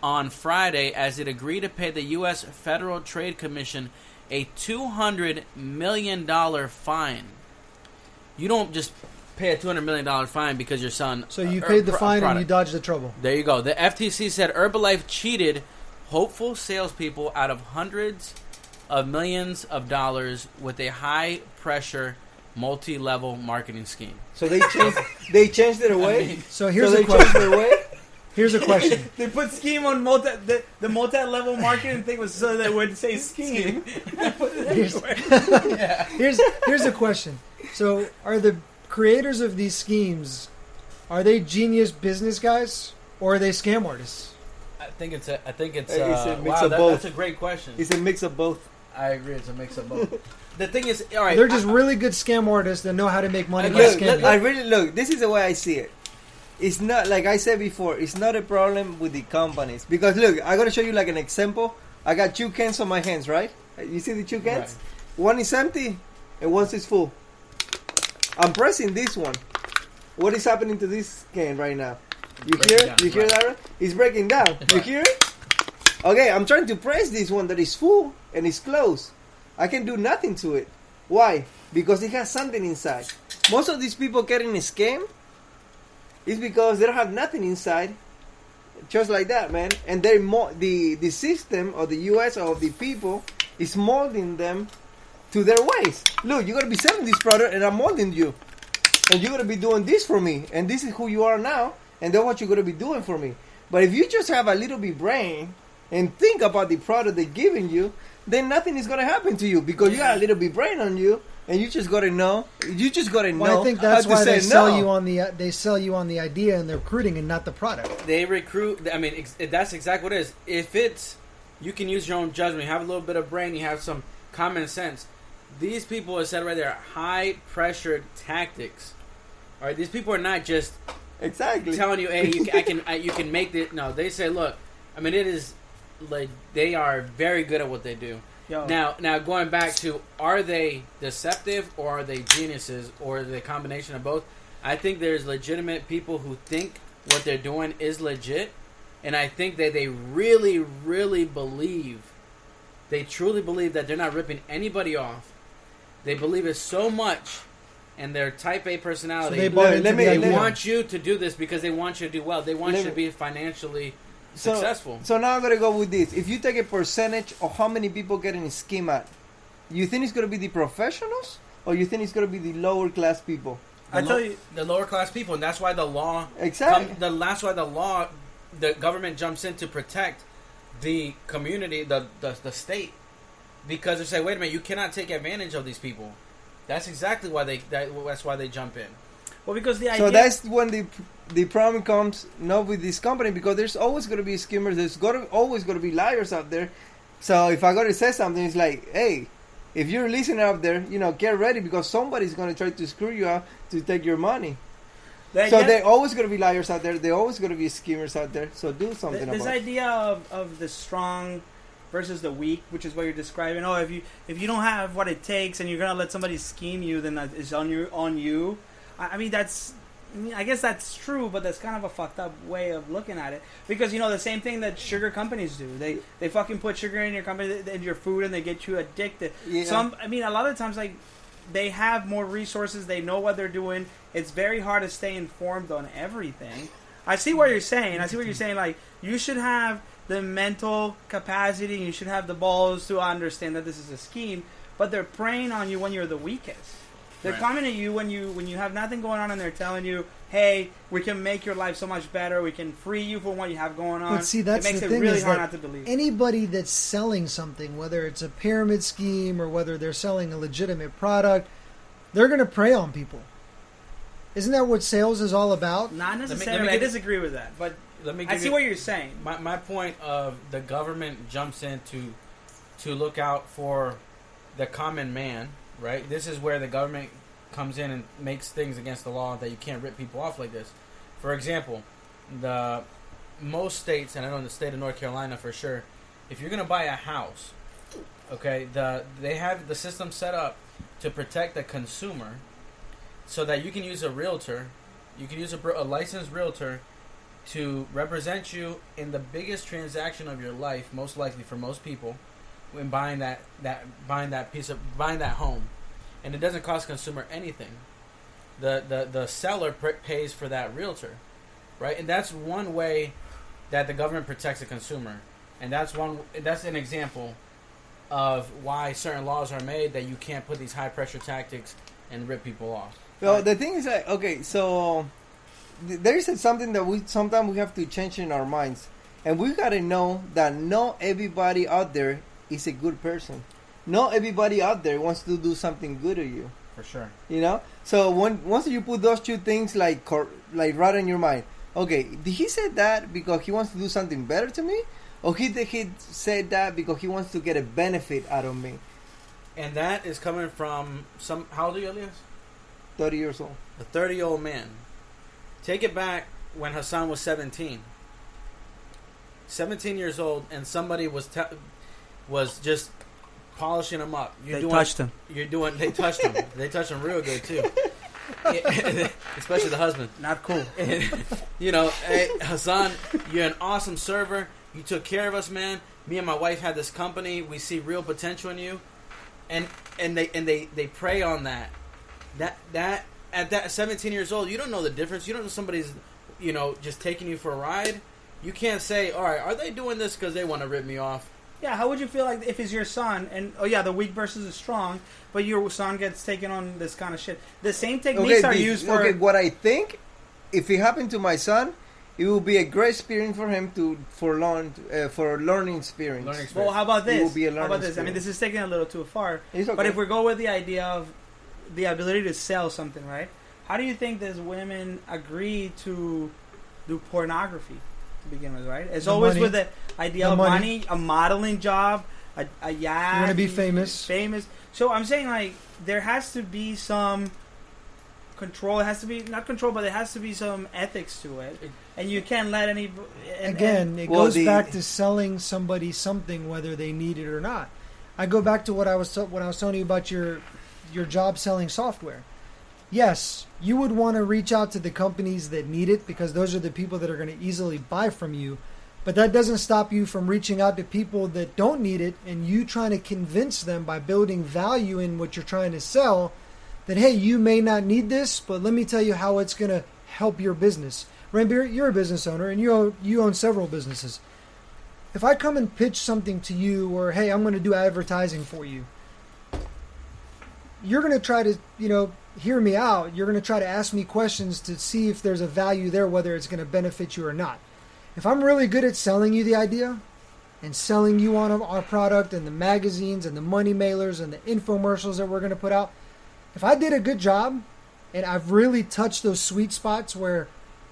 on Friday as it agreed to pay the U.S. Federal Trade Commission a $200 million fine. You don't just pay a $200 million fine because your son... So you paid the fine and you dodged the trouble. There you go. The FTC said Herbalife cheated hopeful salespeople out of hundreds of millions of dollars with a high-pressure, multi-level marketing scheme. So they changed it away? So here's a question. Here's a question. They put scheme on the multi-level marketing thing was so they would say scheme. Here's a question. So, are the creators of these schemes, are they genius business guys or are they scam artists? I think it's a mix wow, of both. that's a great question. It's a mix of both. I agree. It's a mix of both. The thing is, all right, They're just really good scam artists that know how to make money by Look, scamming. I really look. This is the way I see it. It's not like I said before. It's not a problem with the companies because look, I'm gonna show you like an example. I got 2 cans on my hands, right? You see the 2 cans? Right. One is empty and one is full. I'm pressing this one. What is happening to this can right now? You hear? Down, You hear right. that? Right? It's breaking down. Right. You hear it? Okay, I'm trying to press this one that is full and it's closed. I can do nothing to it. Why? Because it has something inside. Most of these people getting a scam is because they don't have nothing inside. Just like that, man. And they're the system of the US or the people is molding them to their ways. Look, you're gonna be selling this product and I'm molding you. And you're gonna be doing this for me. And this is who you are now. And that's what you're gonna be doing for me. But if you just have a little bit brain and think about the product they're giving you, then nothing is gonna happen to you because you got a little bit brain on you, and you just gotta know. You just gotta know. Well, I think that's how to why they say sell no. you on the idea and they're recruiting and not the product. they recruit. I mean, that's exactly what it is. If it's, you can use your own judgment. You have a little bit of brain. You have some common sense. These people are said right there, high pressured tactics. All right, these people are not just Exactly. telling you, hey, you can make this. No, they say, look, I mean, it is like they are very good at what they do. Yo. Now going back to, are they deceptive or are they geniuses or the combination of both? I think there's legitimate people who think what they're doing is legit, and I think that they really, really believe, they truly believe that they're not ripping anybody off. They believe it so much, and their Type A personality. So they bought into the They idea. want you to do this because they want you to do well. They want Let you to me- be financially successful. So now I'm gonna go with this. If you take a percentage of how many people get in a scheme at, you think it's gonna be the professionals or you think it's gonna be the lower class people? I tell you, the lower class people, and that's why the law. Exactly. That's why the government jumps in to protect the community, the state, because they say, wait a minute, you cannot take advantage of these people. That's exactly why that's why they jump in. well, because the idea. So that's when the problem comes not with this company because there's always gonna be skimmers. There's always gonna be liars out there. So if I gotta say something, it's like, hey, if you're listening out there, get ready because somebody's gonna try to screw you out to take your money. the So idea- there always gonna be liars out there. There always gonna be skimmers out there. So do something this about it. idea of the strong versus the weak, which is what you're describing. Oh, if you don't have what it takes and you're gonna let somebody scheme you, then that is on you. I mean, I guess that's true, but that's kind of a fucked up way of looking at it. Because the same thing that sugar companies do. They fucking put sugar in your company, in your food, and they get you addicted. Yeah. A lot of times, like, they have more resources. They know what they're doing. It's very hard to stay informed on everything. I see what you're saying. Like, you should have the mental capacity. You should have the balls to understand that this is a scheme. But they're preying on you when you're the weakest. They're Right. coming at you when you have nothing going on, and they're telling you, "Hey, we can make your life so much better. We can free you from what you have going on." But see, that's it makes the it thing really is hard that not to believe. anybody that's selling something, whether it's a pyramid scheme or whether they're selling a legitimate product, they're going to prey on people. Isn't that what sales is all about? Not let necessarily. me I give- disagree with that, but Let me. I give see you- what you're saying. My point of the government jumps in to look out for the common man, right? This is where the government comes in and makes things against the law that you can't rip people off like this. For example, most states, and I know in the state of North Carolina for sure, if you're going to buy a house, okay, they have the system set up to protect the consumer so that you can use a realtor, you can use a licensed realtor to represent you in the biggest transaction of your life, most likely for most people, when buying that home, and it doesn't cost consumer anything. The seller pays for that realtor, right? And that's one way that the government protects the consumer, and that's an example of why certain laws are made that you can't put these high pressure tactics and rip people off. Well, the thing is that, okay, so there is something that sometimes we have to change in our minds. And we got to know that not everybody out there is a good person. Not everybody out there wants to do something good to you. For sure. You know, so once you put those two things like right in your mind, okay, did he say that because he wants to do something better to me, or he said that because he wants to get a benefit out of me? And that is coming from how old are you, Elias? 30 years old. A 30-year-old man. Take it back when Hassan was 17. 17 years old, and somebody was just polishing him up. They touched him. They touched him. They touched him real good too. Especially the husband. Not cool. And, hey, Hassan, you're an awesome server. You took care of us, man. Me and my wife had this company. We see real potential in you, and they prey on that. That at that 17 years old, you don't know the difference. You don't know somebody's, just taking you for a ride. You can't say, all right, are they doing this because they want to rip me off? Yeah, how would you feel like if it's your son and the weak versus the strong, but your son gets taken on this kind of shit? The same techniques are used for. Okay, what I think, if it happened to my son, it will be a great experience for him for learning experience. Well, how about this? It will be a learning how about this? experience. I mean, this is taking a little too far. It's okay. But if we go with the idea of the ability to sell something, right? How do you think these women agree to do pornography? Begin with, right? It's always money. with the idea of money, a modeling job, a yacht. You want to be famous. So I'm saying, like, there has to be some control. It has to be not control, but there has to be some ethics to it. And you can't let any. It goes back to selling somebody something, whether they need it or not. I go back to what I was when I was telling you about your job selling software. Yes, you would want to reach out to the companies that need it because those are the people that are going to easily buy from you. But that doesn't stop you from reaching out to people that don't need it and you trying to convince them by building value in what you're trying to sell that, hey, you may not need this, but let me tell you how it's going to help your business. Ranbir, you're a business owner and you own several businesses. If I come and pitch something to you or, hey, I'm going to do advertising for you, you're going to try to, hear me out. You're going to try to ask me questions to see if there's a value there, whether it's going to benefit you or not. If I'm really good at selling you the idea and selling you on our product and the magazines and the money mailers and the infomercials that we're going to put out, if I did a good job and I've really touched those sweet spots where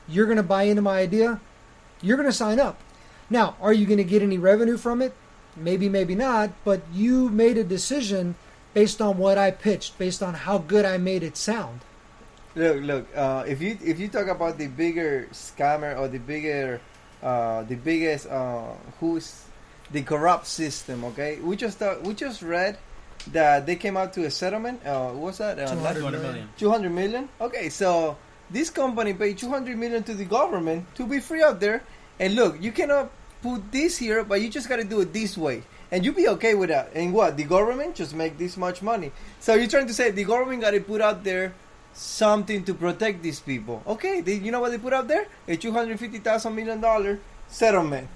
you're going to buy into my idea, you're going to sign up. Now, are you going to get any revenue from it? Maybe, maybe not, but you made a decision based on what I pitched, based on how good I made it sound. Look. If you talk about the bigger scammer or the biggest who's the corrupt system, okay? We just read that they came out to a settlement. What's that? 200 million. 200 million. Okay, so this company paid 200 million to the government to be free out there. And look, you cannot put this here, but you just got to do it this way. And you be okay with that. And what? The government just make this much money. So you're trying to say the government got to put out there something to protect these people. Okay, you know what they put out there? A $250,000 million settlement.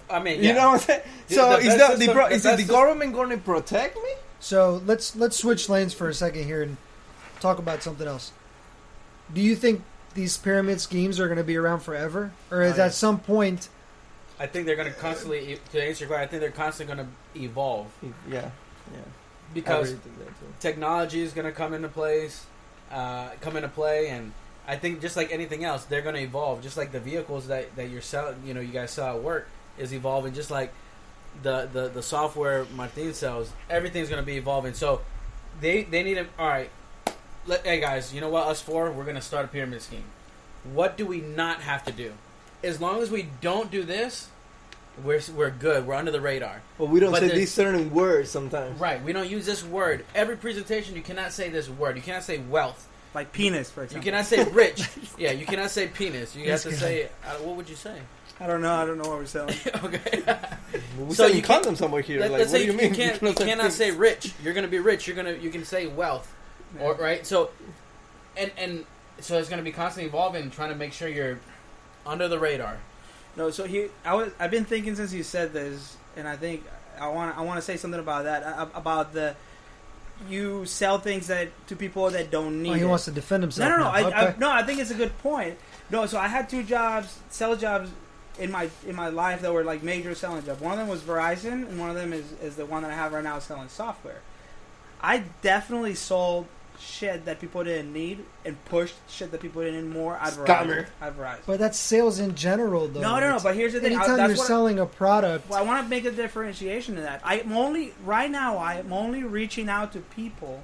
I mean, you know what I'm saying? So is the government going to protect me? So let's switch lanes for a second here and talk about something else. Do you think these pyramid schemes are going to be around forever? Or is at some point... I think they're going to constantly, to answer your question, I think they're constantly going to evolve. Yeah. Because technology is going to come into play, and I think just like anything else, they're going to evolve. Just like the vehicles that you're selling, you guys sell at work is evolving. Just like the software Martin sells, everything's going to be evolving. So they need to, all right, hey guys, you know what, us four, we're going to start a pyramid scheme. What do we not have to do? As long as we don't do this, we're good. We're under the radar. Well, we don't say these certain words sometimes. Right. We don't use this word. Every presentation, you cannot say this word. You cannot say wealth. Like penis, for example. You cannot say rich. Yeah, you cannot say penis. You have to say, what would you say? I don't know what we're selling. Okay. Well, so you condom somewhere here. Let's what say do you mean? You cannot say rich. You're going to be rich. You can say wealth. Yeah. Or, right? So, and so it's going to be constantly evolving, trying to make sure you're under the radar. No, so I've been thinking since you said this, and I think I want to say something about that, about you sell things to people that don't need. He wants to defend himself. No. I think it's a good point. No, so I had two sales jobs in my life that were like major selling jobs. One of them was Verizon, and one of them is the one that I have right now selling software. I definitely sold shit that people didn't need and pushed shit that people didn't need more. I'd Scammer. Verizon. But that's sales in general, though. No. But here's the thing. Anytime That's you're what selling a product, Well, I want to make a differentiation to that. I'm only reaching out to people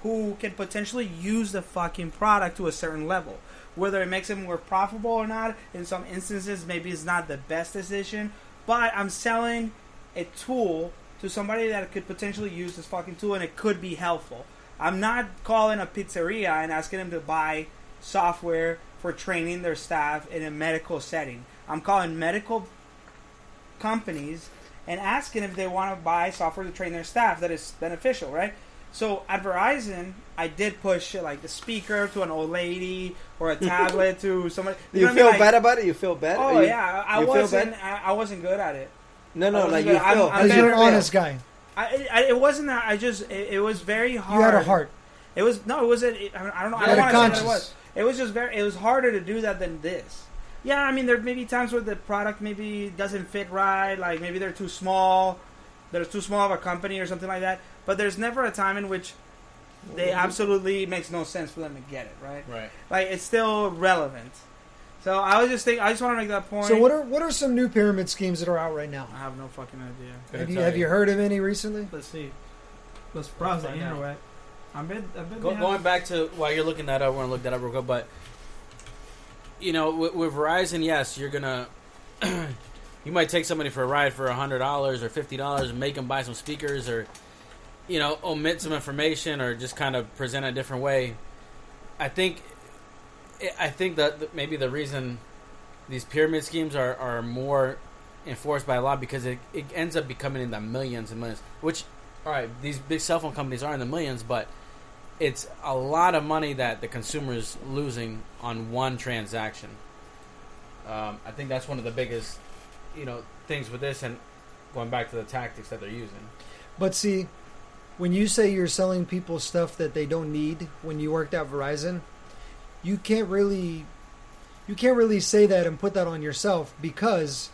who can potentially use the fucking product to a certain level. Whether it makes it more profitable or not, in some instances, maybe it's not the best decision. But I'm selling a tool to somebody that could potentially use this fucking tool, and it could be helpful. I'm not calling a pizzeria and asking them to buy software for training their staff in a medical setting. I'm calling medical companies and asking if they want to buy software to train their staff that is beneficial, right? So at Verizon, I did push shit like the speaker to an old lady or a tablet to somebody. You know feel what I mean? bad about it? You feel bad? Oh yeah, I you feel wasn't. bad? I wasn't good at it. No, I like wasn't you good. feel. I'm because you're an better- honest guy. It wasn't that. I just. It was very hard. You had a heart. It was no. It wasn't. I don't know. I You don't had want a to say that it conscience. was. It was just very. It was harder to do that than this. Yeah, I mean, there may be times where the product maybe doesn't fit right. Like maybe they're too small. They're too small of a company or something like that. But there's never a time in which they absolutely makes no sense for them to get it right. Right. Like it's still relevant. So I was just thinking. I just want to make that point. So what are some new pyramid schemes that are out right now? I have no fucking idea. Couldn't Have tell you heard of any recently? Let's see. Let's browse the Right now. internet. I've been Going back to while you're looking that up, we're gonna look that up real quick. But you know, with Verizon, yes, you're gonna you might take somebody for a ride for $100 or $50 and make them buy some speakers, or you know, omit some information, or just kind of present a different way. I think that maybe the reason these pyramid schemes are more enforced by a lot because it ends up becoming in the millions and millions. Which, all right, these big cell phone companies are in the millions, but it's a lot of money that the consumer is losing on one transaction. I think that's one of the biggest, things with this, and going back to the tactics that they're using. But see, when you say you're selling people stuff that they don't need when you worked at Verizon, you can't really say that and put that on yourself, because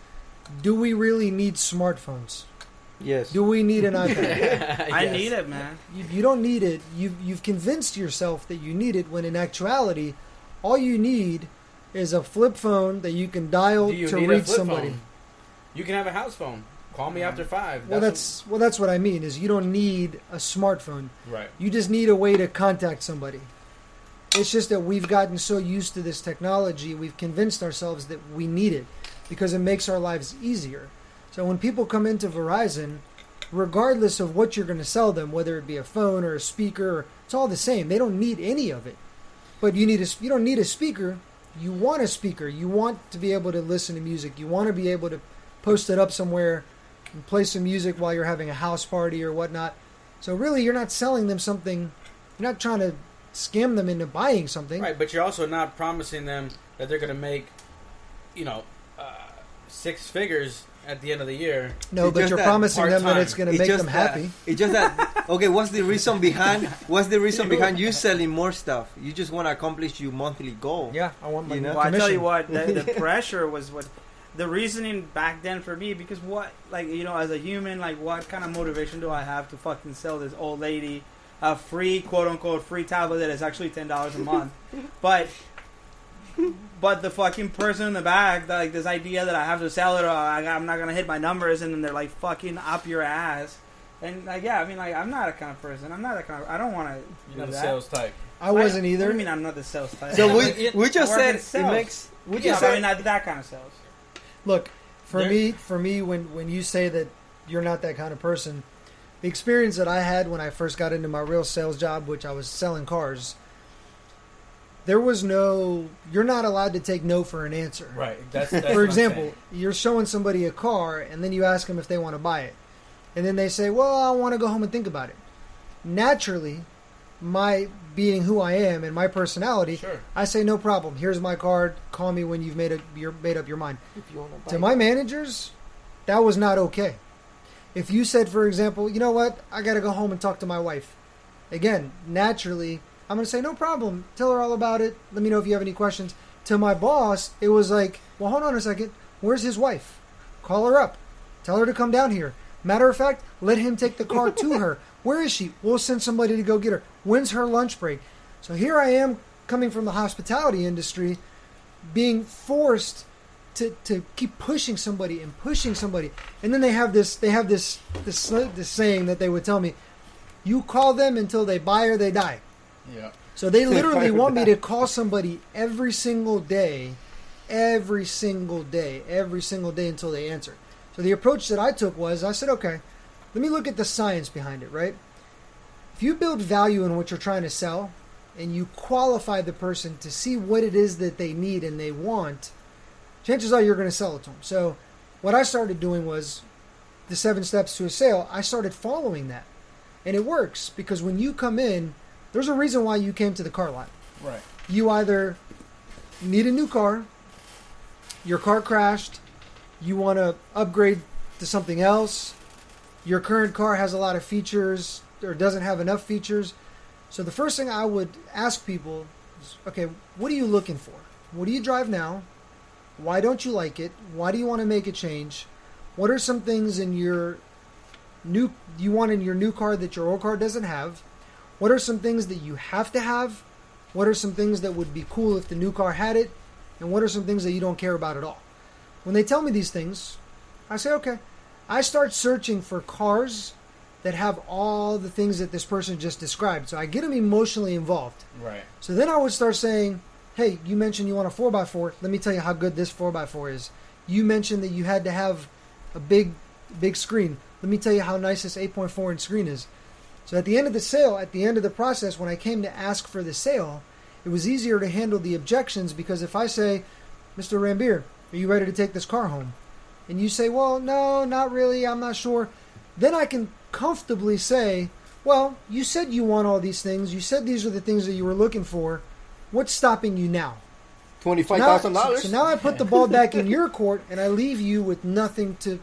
do we really need smartphones? Yes. Do we need an iPad? I Yes. need it, man. You don't need it. You've convinced yourself that you need it, when in actuality, all you need is a flip phone that you can dial Do you to need a reach flip somebody. phone? You can have a house phone. Call me after 5. Well, that's what I mean. Is you don't need a smartphone. right. You just need a way to contact somebody. It's just that we've gotten so used to this technology, we've convinced ourselves that we need it because it makes our lives easier. So when people come into Verizon, regardless of what you're going to sell them, whether it be a phone or a speaker, it's all the same. They don't need any of it. But you don't need a speaker. You want a speaker. You want to be able to listen to music. You want to be able to post it up somewhere and play some music while you're having a house party or whatnot. So really, you're not selling them something. You're not trying to scam them into buying something. Right, but you're also not promising them that they're going to make, 6 figures at the end of the year. No, It's but just you're that promising them that part-time. it's going to It's make just them happy. It's just that. Okay, what's the reason behind you selling more stuff? You just want to accomplish your monthly goal. Yeah, I want my You know? Well, I tell you commission. what, the pressure was what the reasoning back then for me, because as a human, what kind of motivation do I have to fucking sell this old lady a free, quote unquote, free tablet that is actually $10 a month, but the fucking person in the back, this idea that I have to sell it, or I'm not gonna hit my numbers, and then they're like fucking up your ass, and I'm not a kind of person. I'm not that kind of. I don't want to You're do not a that. sales type. I wasn't What do either. you mean I'm not the sales type? So we just I work said in sales. it makes. We Yeah, just but I said mean not that kind of sales. Look, for There- me, when you say that you're not that kind of person, the experience that I had when I first got into my real sales job, which I was selling cars, there was no. You're not allowed to take no for an answer. Right. That's what For I'm example, saying. you're showing somebody a car, and then you ask them if they want to buy it, and then they say, "Well, I want to go home and think about it." Naturally, my being who I am and my personality, Sure. I say, "No problem. Here's my card. Call me when you've made up your mind." if you want to buy To my managers, that was not okay. If you said, for example, you know what, I got to go home and talk to my wife. Again, naturally, I'm going to say, no problem. Tell her all about it. Let me know if you have any questions. To my boss, it was like, well, hold on a second. Where's his wife? Call her up. Tell her to come down here. Matter of fact, let him take the car to her. Where is she? We'll send somebody to go get her. When's her lunch break? So here I am coming from the hospitality industry, being forced to keep pushing somebody. And then they have this saying that they would tell me, you call them until they buy or they die. Yeah. So they literally want me to call somebody every single day until they answer. So the approach that I took was, I said, okay, let me look at the science behind it, right? If you build value in what you're trying to sell and you qualify the person to see what it is that they need and they want, chances are you're going to sell it to them. So what I started doing was the 7 steps to a sale. I started following that. And it works because when you come in, there's a reason why you came to the car lot. Right. You either need a new car, your car crashed, you want to upgrade to something else, your current car has a lot of features or doesn't have enough features. So the first thing I would ask people is, okay, what are you looking for? What do you drive now? Why don't you like it? Why do you want to make a change? What are some things in your new car that your old car doesn't have? What are some things that you have to have? What are some things that would be cool if the new car had it? And what are some things that you don't care about at all? When they tell me these things, I say, okay. I start searching for cars that have all the things that this person just described. So I get them emotionally involved. Right. So then I would start saying, hey, you mentioned you want a 4x4. Let me tell you how good this 4x4 is. You mentioned that you had to have a big screen. Let me tell you how nice this 8.4 inch screen is. So at the end of the sale, at the end of the process, when I came to ask for the sale, it was easier to handle the objections because if I say, Mr. Rambier, are you ready to take this car home? And you say, well, no, not really, I'm not sure. Then I can comfortably say, well, you said you want all these things. You said these are the things that you were looking for. What's stopping you now? $25,000. So now I put the ball back in your court and I leave you with nothing to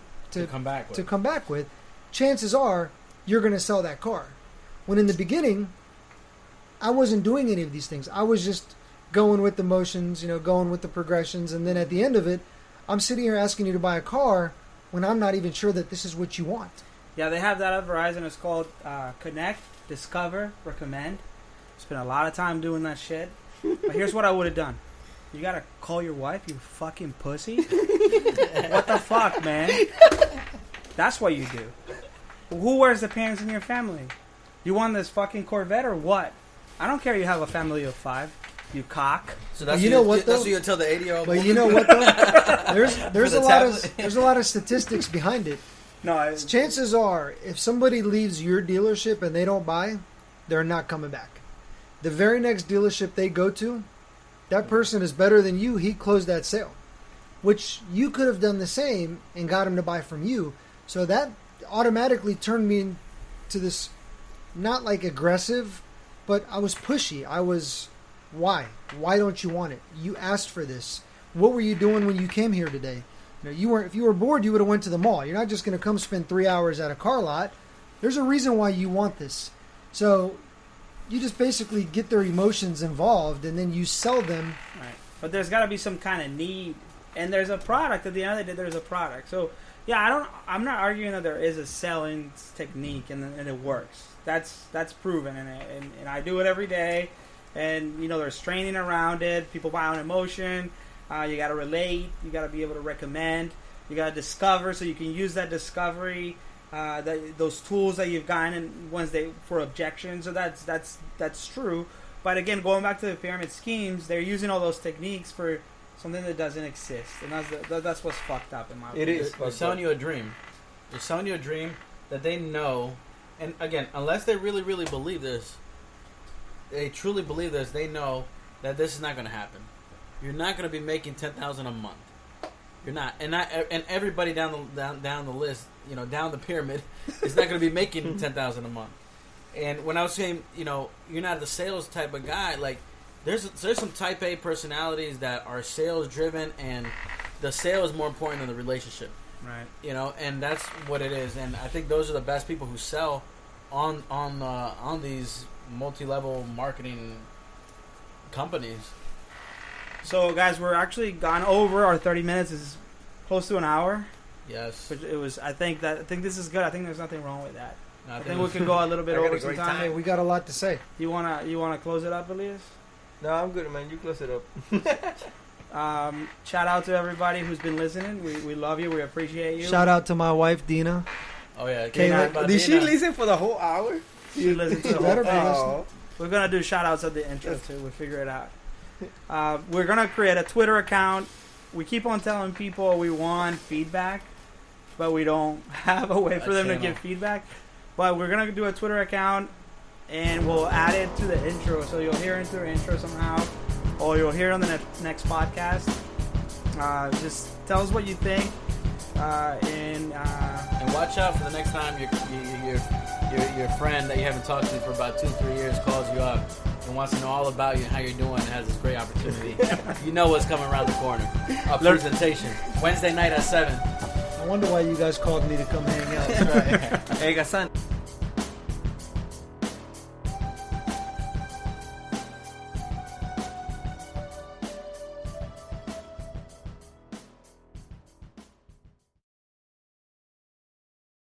come back with. Chances are you're going to sell that car. When in the beginning, I wasn't doing any of these things. I was just going with the motions, going with the progressions. And then at the end of it, I'm sitting here asking you to buy a car when I'm not even sure that this is what you want. Yeah, they have that at Verizon. It's called Connect, Discover, Recommend. Spent a lot of time doing that shit. But here's what I would have done. You gotta call your wife, you fucking pussy? What the fuck, man? That's what you do. Who wears the pants in your family? You want this fucking Corvette or what? I don't care you have a family of 5. You cock. So that's That's what you tell the 80-year-old But woman? you know what though? There's the a lot of statistics behind it. No, Chances are, if somebody leaves your dealership and they don't buy, they're not coming back. The very next dealership they go to, that person is better than you. He closed that sale, which you could have done the same and got him to buy from you. So that automatically turned me into this, not like aggressive, but I was pushy. I was, why? Why don't you want it? You asked for this. What were you doing when you came here today? You weren't. If you were bored, you would have went to the mall. You're not just going to come spend 3 hours at a car lot. There's a reason why you want this. So you just basically get their emotions involved, and then you sell them. Right. But there's got to be some kind of need, and there's a product. At the end of the day, there's a product. So yeah, I'm not arguing that there is a selling technique and it works. That's proven, and I do it every day. And there's training around it. People buy on emotion. You got to relate. You got to be able to recommend. You got to discover, so you can use that discovery, those tools that you've gotten for objections. So that's true. But again, going back to the pyramid schemes, they're using all those techniques for something that doesn't exist, and that's what's fucked up in my opinion. It is. They're selling you a dream. They're selling you a dream that they know, and again, unless they really, really believe this, they truly believe this, they know that this is not going to happen. You're not going to be making $10,000 a month. You're not, and everybody down the list, down the pyramid, is not going to be making $10,000 a month. And when I was saying, you're not the sales type of guy, like there's some type A personalities that are sales driven, and the sale is more important than the relationship. Right. And that's what it is. And I think those are the best people who sell on these multi-level marketing companies. So, guys, we're actually gone over our 30 minutes. Is close to an hour. Yes. Which it was. I think this is good. I think there's nothing wrong with that. No, I think we could go a little bit I got over a some great time. Hey, we got a lot to say. You wanna close it up, Elias? No, I'm good, man. You close it up. Shout out to everybody who's been listening. We love you. We appreciate you. Shout out to my wife, Dina. Oh yeah, Kayla, Did she listen for the whole hour? She listens to the Better whole be thing. listening. We're gonna do shout outs at the intro too. We'll figure it out. We're gonna create a Twitter account. We keep on telling people we want feedback, but we don't have a way for them to give feedback. But we're gonna do a Twitter account, and we'll add it to the intro, so you'll hear it through intro somehow, or you'll hear it on the next podcast. Just tell us what you think, and watch out for the next time your friend that you haven't talked to for about 2-3 years calls you up and wants to know all about you and how you're doing and has this great opportunity. You know what's coming around the corner. A presentation. Wednesday night at 7. I wonder why you guys called me to come hang out. Hey, Gassan.